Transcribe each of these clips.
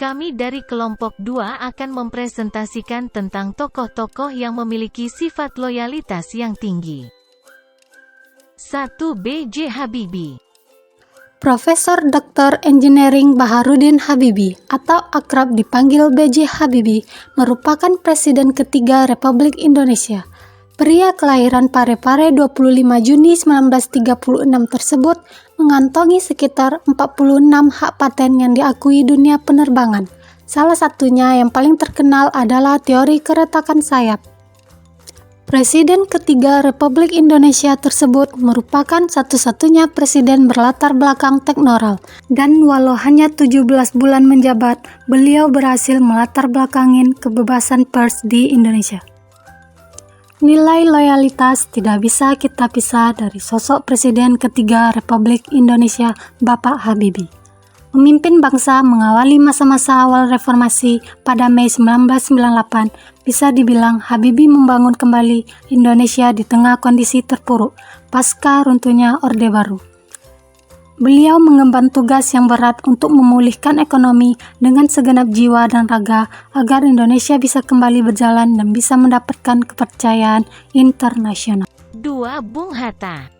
Kami dari kelompok 2 akan mempresentasikan tentang tokoh-tokoh yang memiliki sifat loyalitas yang tinggi. 1. B.J. Habibie. Profesor Dr. Engineering Baharudin Habibie atau akrab dipanggil B.J. Habibie merupakan Presiden ketiga Republik Indonesia. Pria kelahiran Parepare 25 Juni 1936 tersebut mengantongi sekitar 46 hak paten yang diakui dunia penerbangan. Salah satunya yang paling terkenal adalah teori keretakan sayap. Presiden ketiga Republik Indonesia tersebut merupakan satu-satunya presiden berlatar belakang teknoral, dan walau hanya 17 bulan menjabat, beliau berhasil melatar belakangin kebebasan pers di Indonesia. Nilai loyalitas tidak bisa kita pisah dari sosok Presiden ketiga Republik Indonesia, Bapak Habibie. Memimpin bangsa mengawali masa-masa awal reformasi pada Mei 1998, bisa dibilang Habibie membangun kembali Indonesia di tengah kondisi terpuruk pasca runtuhnya Orde Baru. Beliau mengemban tugas yang berat untuk memulihkan ekonomi dengan segenap jiwa dan raga agar Indonesia bisa kembali berjalan dan bisa mendapatkan kepercayaan internasional. 2. Bung Hatta.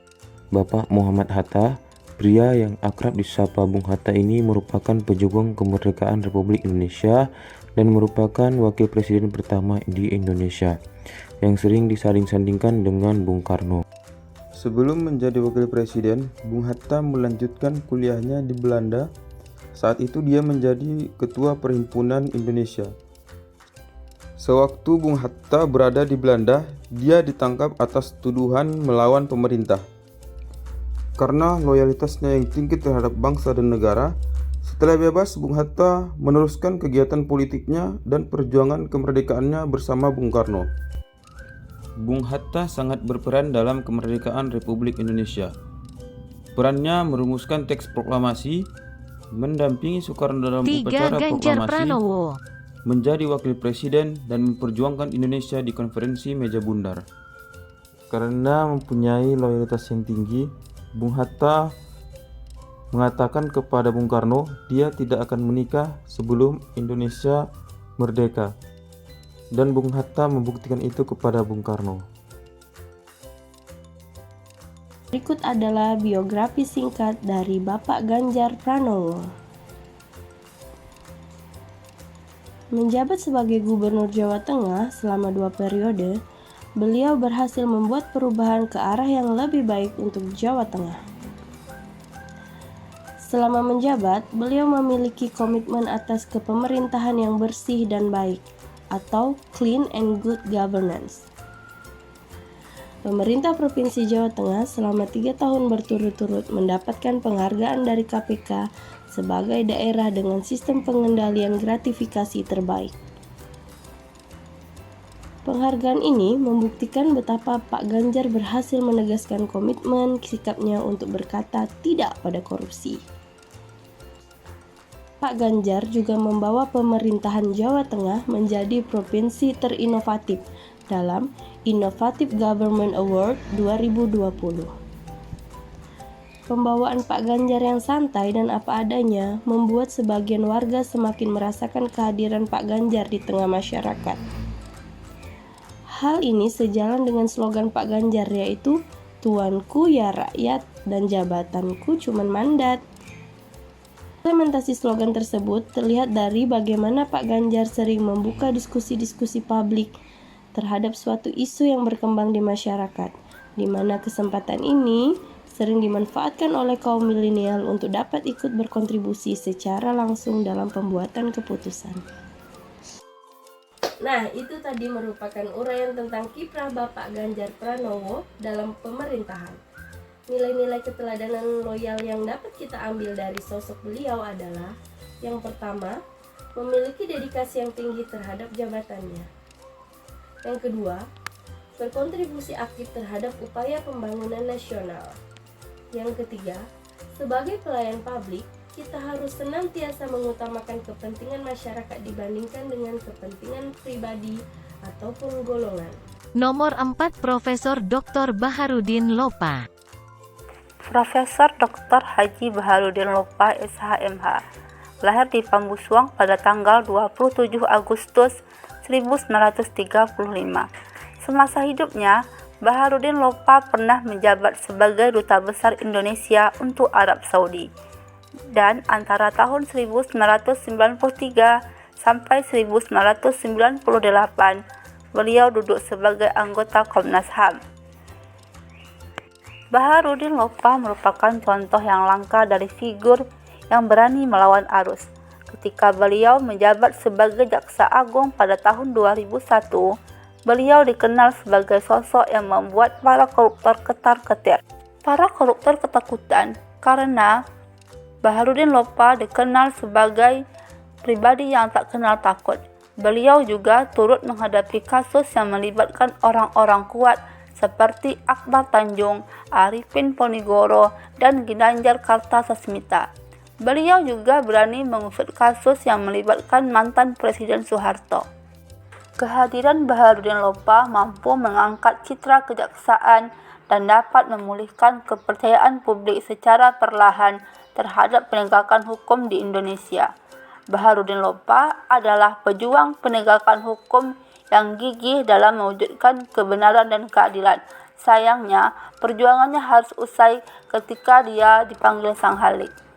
Bapak Muhammad Hatta, pria yang akrab disapa Bung Hatta ini merupakan pejuang kemerdekaan Republik Indonesia dan merupakan wakil presiden pertama di Indonesia yang sering disanding-sandingkan dengan Bung Karno. Sebelum menjadi wakil presiden, Bung Hatta melanjutkan kuliahnya di Belanda. Saat itu dia menjadi ketua Perhimpunan Indonesia. Sewaktu Bung Hatta berada di Belanda, dia ditangkap atas tuduhan melawan pemerintah. Karena loyalitasnya yang tinggi terhadap bangsa dan negara, setelah bebas, Bung Hatta meneruskan kegiatan politiknya dan perjuangan kemerdekaannya bersama Bung Karno. Bung Hatta sangat berperan dalam kemerdekaan Republik Indonesia. Perannya merumuskan teks proklamasi, mendampingi Soekarno dalam 3. upacara Ganjar proklamasi, Pranowo. menjadi wakil presiden dan memperjuangkan Indonesia di konferensi meja bundar. Karena mempunyai loyalitas yang tinggi, Bung Hatta mengatakan kepada Bung Karno dia tidak akan menikah sebelum Indonesia merdeka. Dan Bung Hatta membuktikan itu kepada Bung Karno. Berikut adalah biografi singkat dari Bapak Ganjar Pranowo. Menjabat sebagai Gubernur Jawa Tengah selama 2 periode, beliau berhasil membuat perubahan ke arah yang lebih baik untuk Jawa Tengah. Selama menjabat, beliau memiliki komitmen atas kepemerintahan yang bersih dan baik, atau Clean and Good Governance. Pemerintah Provinsi Jawa Tengah selama 3 tahun berturut-turut mendapatkan penghargaan dari KPK sebagai daerah dengan sistem pengendalian gratifikasi terbaik. Penghargaan ini membuktikan betapa Pak Ganjar berhasil menegaskan komitmen sikapnya untuk berkata tidak pada korupsi. Pak Ganjar juga membawa pemerintahan Jawa Tengah menjadi provinsi terinovatif dalam Innovative Government Award 2020. Pembawaan Pak Ganjar yang santai dan apa adanya membuat sebagian warga semakin merasakan kehadiran Pak Ganjar di tengah masyarakat. Hal ini sejalan dengan slogan Pak Ganjar, yaitu "Tuanku ya rakyat dan jabatanku cuman mandat". Implementasi slogan tersebut terlihat dari bagaimana Pak Ganjar sering membuka diskusi-diskusi publik terhadap suatu isu yang berkembang di masyarakat, di mana kesempatan ini sering dimanfaatkan oleh kaum milenial untuk dapat ikut berkontribusi secara langsung dalam pembuatan keputusan. Nah, itu tadi merupakan uraian tentang kiprah Bapak Ganjar Pranowo dalam pemerintahan. Nilai-nilai keteladanan loyal yang dapat kita ambil dari sosok beliau adalah: yang pertama, memiliki dedikasi yang tinggi terhadap jabatannya. Yang kedua, berkontribusi aktif terhadap upaya pembangunan nasional. Yang ketiga, sebagai pelayan publik, kita harus senantiasa mengutamakan kepentingan masyarakat dibandingkan dengan kepentingan pribadi ataupun golongan. Nomor 4. Profesor Dr. Baharudin Lopa. Profesor Dr. Haji Baharudin Lopa, SHMH, lahir di Pambusuang pada tanggal 27 Agustus 1935. Semasa hidupnya, Baharudin Lopa pernah menjabat sebagai Duta Besar Indonesia untuk Arab Saudi. Dan antara tahun 1993 sampai 1998, beliau duduk sebagai anggota Komnas HAM. Baharudin Lopa merupakan contoh yang langka dari figur yang berani melawan arus. Ketika beliau menjabat sebagai Jaksa Agung pada tahun 2001, beliau dikenal sebagai sosok yang membuat para koruptor ketar-ketir. Para koruptor ketakutan karena Baharudin Lopa dikenal sebagai pribadi yang tak kenal takut. Beliau juga turut menghadapi kasus yang melibatkan orang-orang kuat seperti Akbar Tanjung, Arifin Ponigoro, dan Ginanjar Kartasasmita. Beliau juga berani mengusut kasus yang melibatkan mantan Presiden Soeharto. Kehadiran Baharudin Lopa mampu mengangkat citra kejaksaan dan dapat memulihkan kepercayaan publik secara perlahan terhadap penegakan hukum di Indonesia. Baharudin Lopa adalah pejuang penegakan hukum yang gigih dalam mewujudkan kebenaran dan keadilan. Sayangnya, perjuangannya harus usai ketika dia dipanggil Sang Halik.